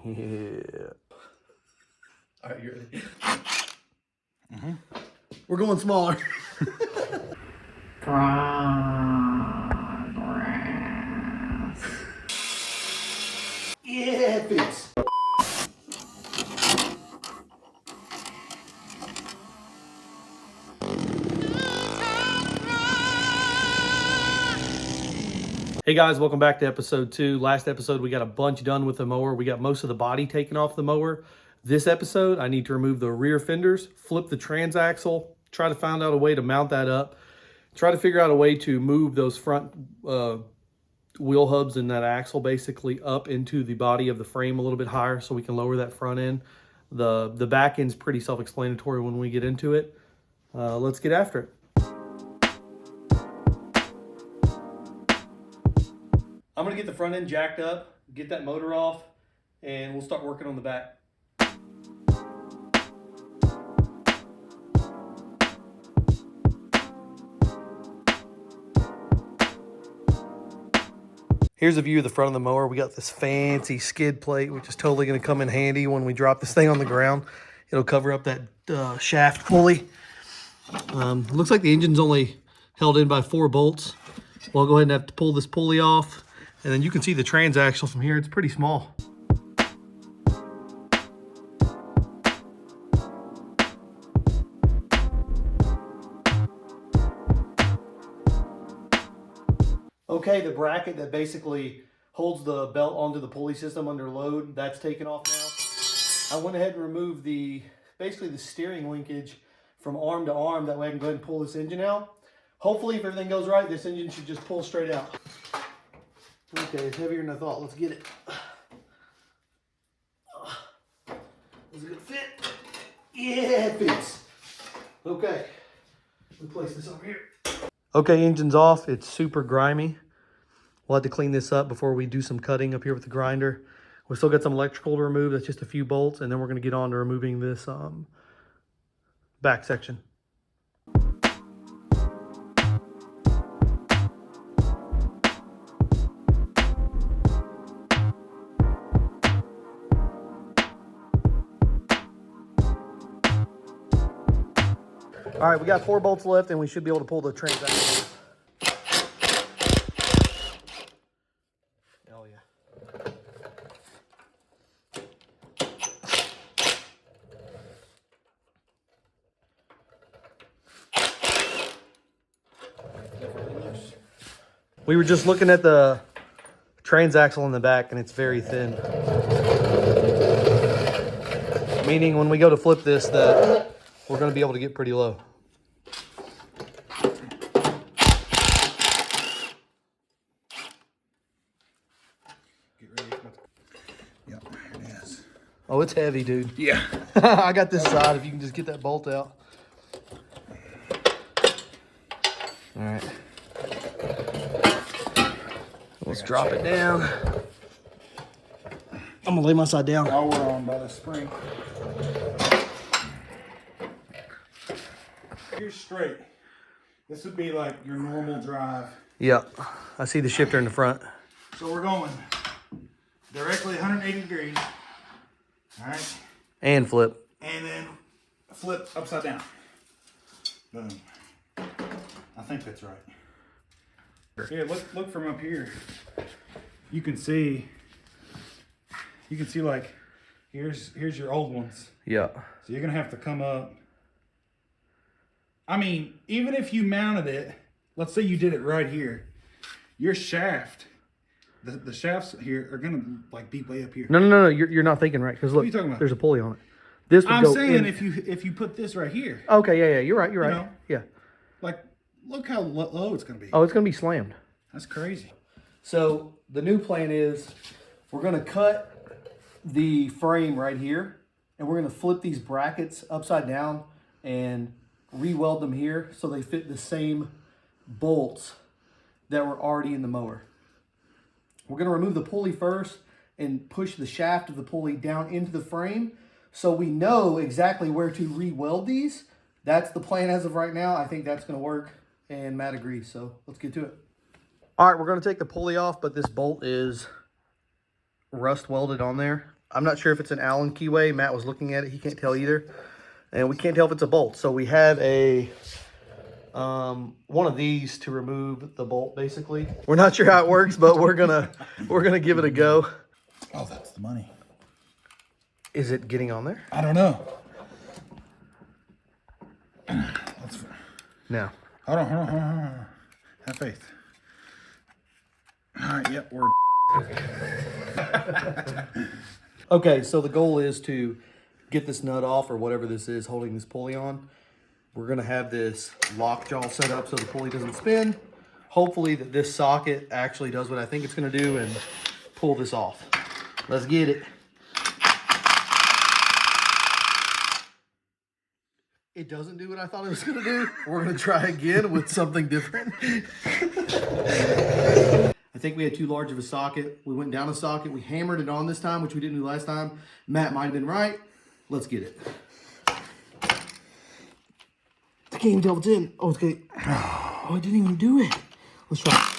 Yeah. All right, you ready? We're going smaller. Yeah, it fits. Hey guys, welcome back to episode 2. Last episode, we got a bunch done with the mower. We got most of the body taken off the mower. This episode, I need to remove the rear fenders, flip the transaxle, try to find out a way to mount that up, try to figure out a way to move those front wheel hubs and that axle basically up into the body of the frame a little bit higher so we can lower that front end. The back end's pretty self-explanatory when we get into it. Let's get after it. I'm gonna get the front end jacked up, get that motor off, and we'll start working on the back. Here's a view of the front of the mower. We got this fancy skid plate, which is totally gonna come in handy when we drop this thing on the ground. It'll cover up that shaft pulley. Looks like the engine's only held in by 4 bolts. Well, I'll go ahead and have to pull this pulley off. And then you can see the transaxle from here. It's pretty small. Okay, the bracket that basically holds the belt onto the pulley system under load, that's taken off now. I went ahead and removed basically the steering linkage from arm to arm. That way I can go ahead and pull this engine out. Hopefully, if everything goes right, this engine should just pull straight out. Okay, it's heavier than I thought. Let's get it. Is it gonna fit? Yeah, it fits. Okay, let's place this over here. Okay, engine's off. It's super grimy. We'll have to clean this up before we do some cutting up here with the grinder. We still got some electrical to remove. That's just a few bolts, and then we're gonna get on to removing this back section. All right, we got 4 bolts left, and we should be able to pull the transaxle. Oh yeah. We were just looking at the transaxle in the back, and it's very thin. Meaning when we go to flip this, that we're going to be able to get pretty low. Get ready. Yep, there it is. Oh, it's heavy, dude. Yeah. I got this side if you can just get that bolt out. All right. Let's drop it down. I'm going to lay my side down. Now we're on by the spring. Here's straight. This would be like your normal drive. Yep. I see the shifter in the front. So we're going directly 180 degrees. All right. And flip. And then flip upside down. Boom. I think that's right. Here, look from up here. You can see like here's your old ones. Yeah. So you're gonna have to come up. I mean, even if you mounted it, let's say you did it right here, your shaft, the shafts here are gonna like be way up here. No. You're not thinking right, because look, What are you talking about? there's a pulley on it. This would I'm go saying in. if you put this right here, Okay, yeah. You're right. know? Yeah. like look how low it's gonna be. Oh, it's gonna be slammed. That's crazy. So the new plan is we're gonna cut the frame right here, and we're gonna flip these brackets upside down and re-weld them here so they fit the same bolts that were already in the mower. We're gonna remove the pulley first and push the shaft of the pulley down into the frame so we know exactly where to re-weld these. That's the plan as of right now. I think that's gonna work, and Matt agrees, so let's get to it. All right, we're gonna take the pulley off, but this bolt is rust welded on there. I'm not sure if it's an Allen keyway. Matt was looking at it. He can't tell either. And we can't tell if it's a bolt. So we have a one of these to remove the bolt, basically. We're not sure how it works, but we're gonna give it a go. Oh, that's the money. Is it getting on there? I don't know. No. Hold on. Have faith. All right, yep, we're... Okay, so the goal is to get this nut off, or whatever this is holding this pulley on. We're gonna have this lockjaw set up so the pulley doesn't spin. Hopefully that this socket actually does what I think it's gonna do and pull this off. Let's get it. It doesn't do what I thought it was gonna do. We're gonna try again with something different. I think we had too large of a socket. We went down a socket. We hammered it on this time, which we didn't do last time. Matt might have been right. Let's get it. I can't even tell if it's in. Oh, it's okay. Oh, I didn't even do it. Let's try.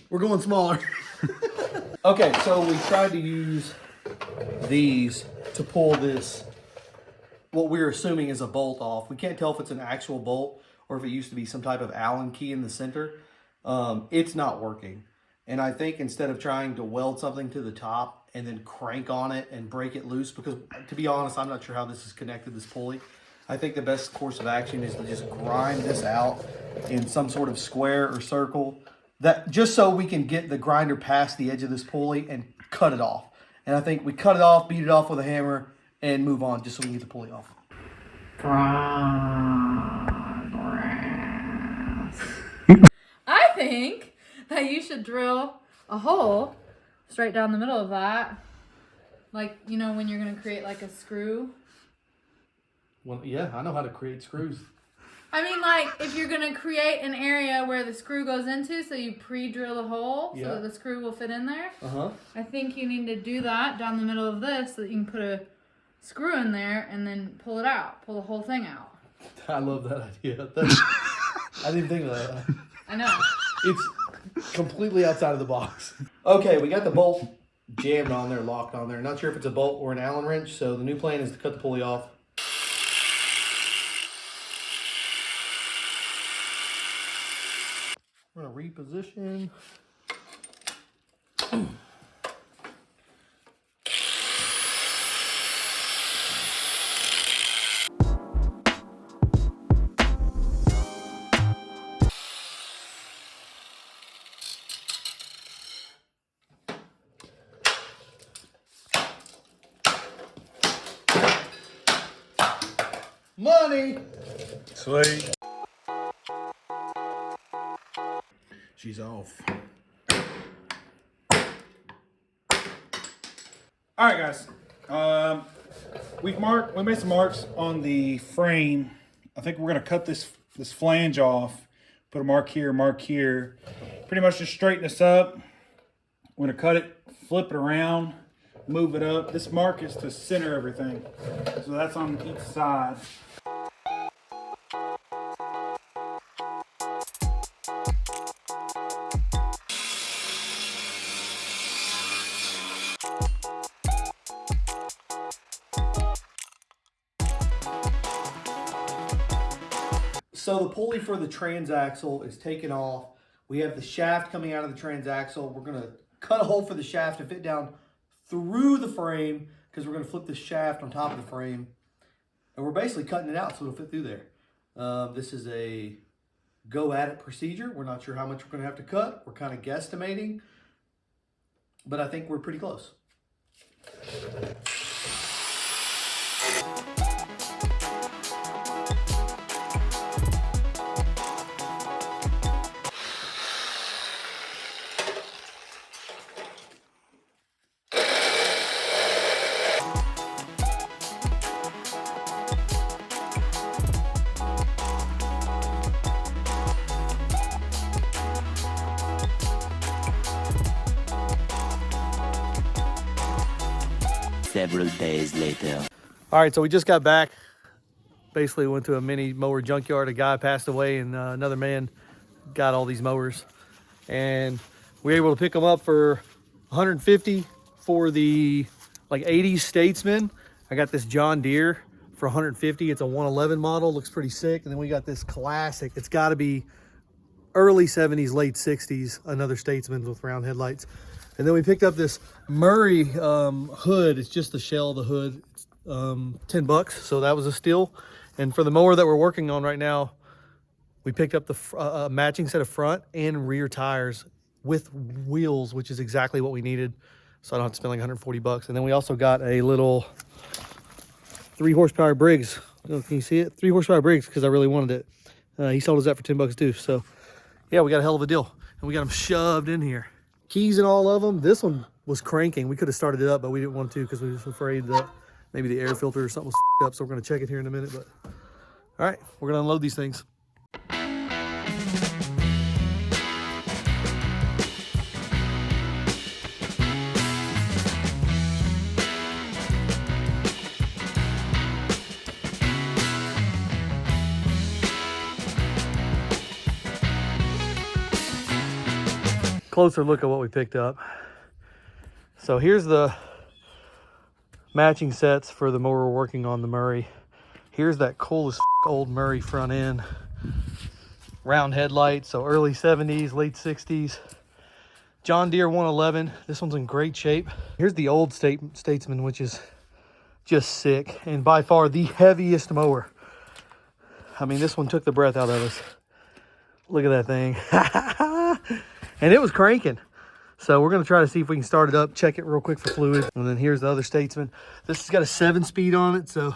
We're going smaller. Okay, so we tried to use these to pull this, what we're assuming is a bolt off. We can't tell if it's an actual bolt or if it used to be some type of Allen key in the center. It's not working. And I think instead of trying to weld something to the top and then crank on it and break it loose, because to be honest, I'm not sure how this is connected, this pulley. I think the best course of action is to just grind this out in some sort of square or circle, that just so we can get the grinder past the edge of this pulley and cut it off. And I think we cut it off, beat it off with a hammer, and move on just so we can get the pulley off. I think that you should drill a hole straight down the middle of that. Like, you know, when you're going to create like a screw. Well, yeah, I know how to create screws. I mean, like, if you're going to create an area where the screw goes into, so you pre-drill the hole so that the screw will fit in there. I think you need to do that down the middle of this so that you can put a screw in there and then pull it out. Pull the whole thing out. I love that idea. I didn't think of that. I know. It's completely outside of the box. Okay, we got the bolt jammed on there, locked on there. Not sure if it's a bolt or an Allen wrench, so the new plan is to cut the pulley off. We're gonna reposition. Money! Sweet. She's off. All right, guys. We made some marks on the frame. I think we're gonna cut this flange off. Put a mark here. Pretty much just straighten this up. We're gonna cut it, flip it around, move it up. This mark is to center everything. So that's on each side. So the pulley for the transaxle is taken off. We have the shaft coming out of the transaxle. We're gonna cut a hole for the shaft to fit down through the frame because we're gonna flip the shaft on top of the frame. And we're basically cutting it out so it'll fit through there. This is a go at it procedure. We're not sure how much we're gonna have to cut. We're kind of guesstimating, but I think we're pretty close. Several days later. All right, so we just got back. Basically went to a mini mower junkyard. A guy passed away and another man got all these mowers. And We were able to pick them up for 150 for the like 80s Statesman. I got this John Deere for 150. It's a 111 model, looks pretty sick. And then we got this classic. It's got to be early 70s, late 60s, another Statesman with round headlights. And then we picked up this Murray hood. It's just the shell of the hood. It's $10, so that was a steal. And for the mower that we're working on right now, we picked up the matching set of front and rear tires with wheels, which is exactly what we needed. So I don't have to spend like 140 bucks. And then we also got a little 3 horsepower Briggs. Oh, can you see it? 3 horsepower Briggs, because I really wanted it. He sold us that for 10 bucks too. So yeah, we got a hell of a deal. And we got them shoved in here. Keys in all of them. This one was cranking. We could have started it up, but we didn't want to because we were just afraid that maybe the air filter or something was up. So we're going to check it here in a minute. But all right, we're going to unload these things. Closer look at what we picked up. So here's the matching sets for the mower we're working on, the Murray. Here's that coolest old Murray front end. Round headlights, so early 70s, late 60s. John Deere 111. This one's in great shape. Here's the old Statesman, which is just sick. And by far the heaviest mower. I mean, this one took the breath out of us. Look at that thing. And it was cranking. So we're going to try to see if we can start it up, check it real quick for fluid. And then here's the other Statesman. This has got a 7-speed on it, so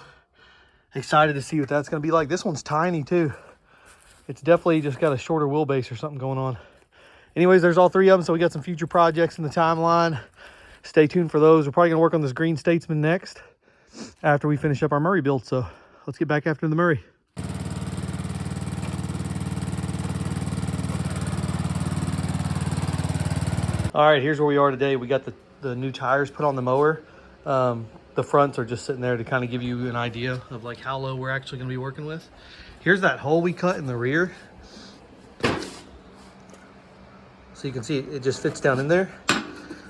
excited to see what that's going to be like. This one's tiny too. It's definitely just got a shorter wheelbase or something going on. Anyways, there's all 3 of them, so we got some future projects in the timeline. Stay tuned for those. We're probably going to work on this green Statesman next after we finish up our Murray build. So let's get back after the Murray. All right, here's where we are today. We got the new tires put on the mower. The fronts are just sitting there to kind of give you an idea of like how low we're actually going to be working with. Here's that hole we cut in the rear. So you can see it just fits down in there.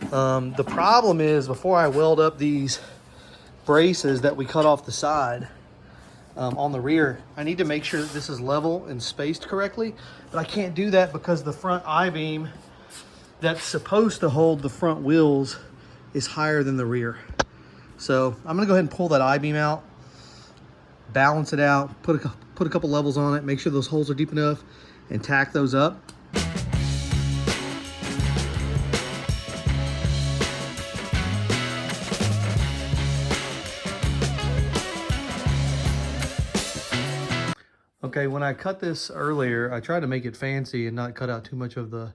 The problem is, before I weld up these braces that we cut off the side on the rear, I need to make sure that this is level and spaced correctly. But I can't do that because the front I-beam that's supposed to hold the front wheels is higher than the rear. So I'm gonna go ahead and pull that I-beam out, balance it out, put a couple levels on it, make sure those holes are deep enough, and tack those up. Okay, when I cut this earlier, I tried to make it fancy and not cut out too much of the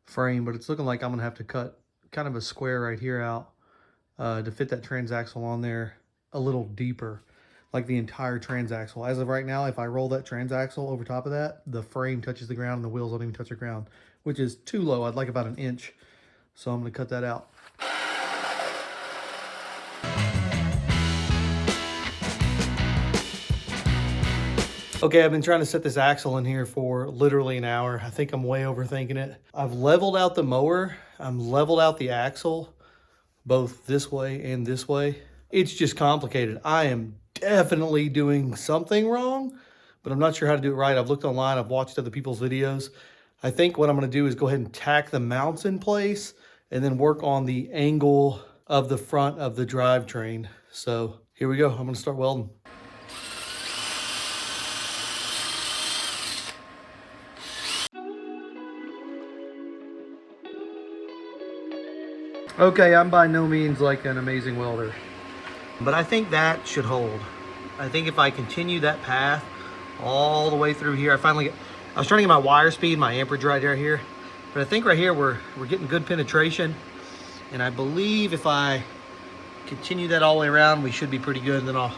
frame, but it's looking like I'm gonna have to cut kind of a square right here out to fit that transaxle on there a little deeper, like the entire transaxle. As of right now, if I roll that transaxle over top of that, the frame touches the ground and the wheels don't even touch the ground, which is too low. I'd like about 1 inch. So I'm gonna cut that out. Okay, I've been trying to set this axle in here for literally an hour. I think I'm way overthinking it. I've leveled out the mower. I'm leveled out the axle, both this way and this way. It's just complicated. I am definitely doing something wrong, but I'm not sure how to do it right. I've looked online, I've watched other people's videos. I think what I'm gonna do is go ahead and tack the mounts in place and then work on the angle of the front of the drivetrain. So here we go, I'm gonna start welding. Okay, I'm by no means like an amazing welder, but I think that should hold. I think if I continue that path all the way through here, I was trying to get my wire speed, my amperage right here, but I think right here we're getting good penetration, and I believe if I continue that all the way around, we should be pretty good. And then I'll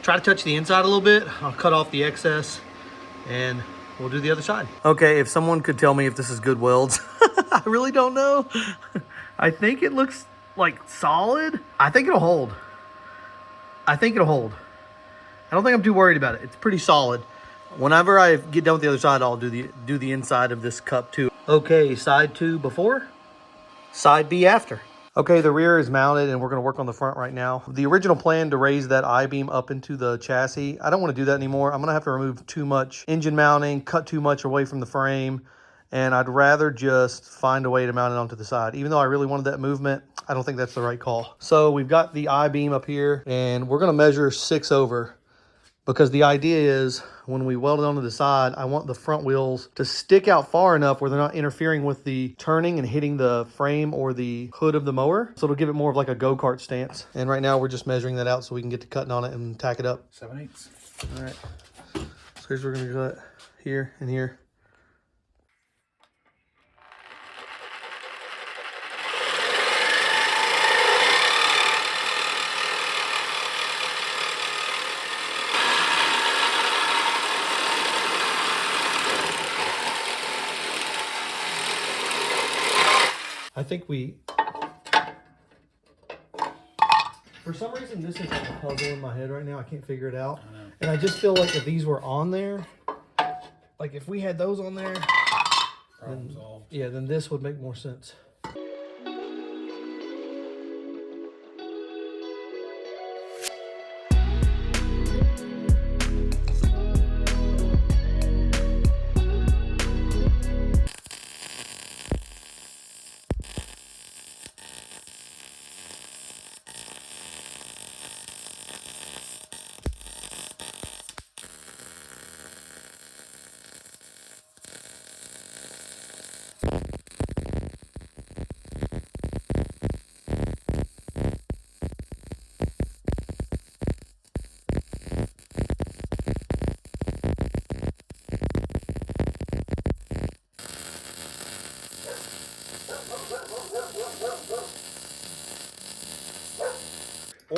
try to touch the inside a little bit. I'll cut off the excess, and we'll do the other side. Okay, if someone could tell me if this is good welds, I really don't know. I think it looks like solid. I think it'll hold. I think it'll hold. I don't think I'm too worried about it. It's pretty solid. Whenever I get done with the other side, I'll do the inside of this cup too. Okay, side 2 before, side B after. Okay, the rear is mounted and we're going to work on the front right now. The original plan to raise that I-beam up into the chassis, I don't want to do that anymore. I'm going to have to remove too much engine mounting, cut too much away from the frame, and I'd rather just find a way to mount it onto the side. Even though I really wanted that movement, I don't think that's the right call. So we've got the I-beam up here and we're going to measure 6 over. Because the idea is when we weld it onto the side, I want the front wheels to stick out far enough where they're not interfering with the turning and hitting the frame or the hood of the mower. So it'll give it more of like a go-kart stance. And right now we're just measuring that out so we can get to cutting on it and tack it up. 7/8. All right. So here's where we're gonna cut here and here. I think for some reason, this is like a puzzle in my head right now. I can't figure it out. And I just feel like if these were on there, like if we had those on there, then, yeah, then this would make more sense.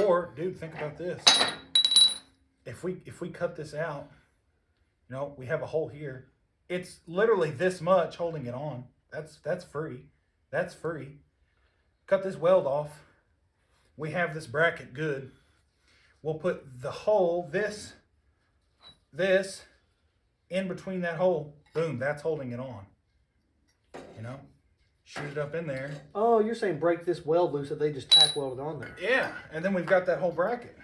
Or, dude, think about this. If we cut this out, you know, we have a hole here. It's literally this much holding it on. That's free. That's free. Cut this weld off. We have this bracket good. We'll put the hole, this in between that hole. Boom, that's holding it on. You know? Shoot it up in there. Oh, you're saying break this weld loose that they just tack welded on there. Yeah, and then we've got that whole bracket.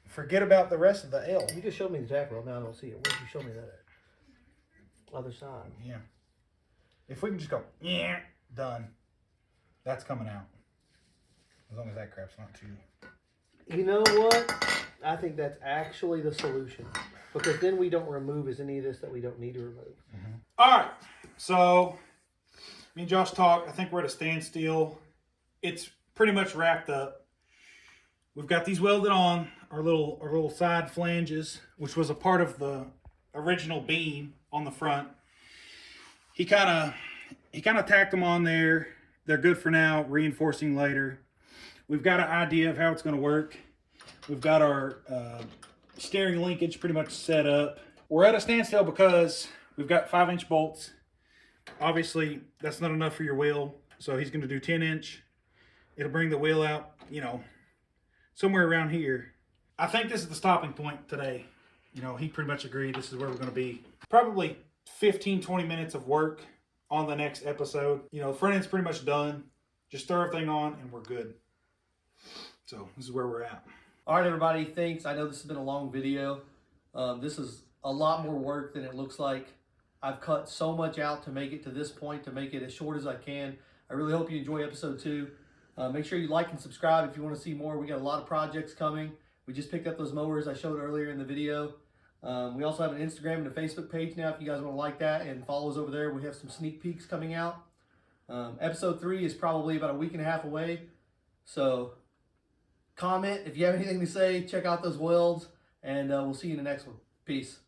Forget about the rest of the L. You just showed me the tack weld. Now I don't see it. Where did you show me that at? Other side. Yeah. If we can just go, yeah, done. That's coming out. As long as that crap's not too... You know what? I think that's actually the solution. Because then we don't remove any of this that we don't need to remove. Mm-hmm. All right. So, me and Josh talked. I think we're at a standstill. It's pretty much wrapped up. We've got these welded on, our little side flanges, which was a part of the original beam on the front. He kind of tacked them on there. They're good for now, reinforcing later. We've got an idea of how it's going to work. We've got our steering linkage pretty much set up. We're at a standstill because we've got 5-inch bolts. Obviously, that's not enough for your wheel, so he's going to do 10-inch. It'll bring the wheel out, you know, somewhere around here. I think this is the stopping point today. You know, he pretty much agreed this is where we're going to be. Probably 15-20 minutes of work on the next episode. You know, the front end's pretty much done. Just throw everything on and we're good. So this is where we're at. All right, everybody, thanks. I know this has been a long video. This is a lot more work than it looks like. I've cut so much out to make it to this point, to make it as short as I can. I really hope you enjoy episode 2. Make sure you like and subscribe if you want to see more. We got a lot of projects coming. We just picked up those mowers I showed earlier in the video. We also have an Instagram and a Facebook page now if you guys want to like that and follow us over there. We have some sneak peeks coming out. Episode 3 is probably about a week and a half away. So comment if you have anything to say. Check out those welds, and we'll see you in the next one. Peace.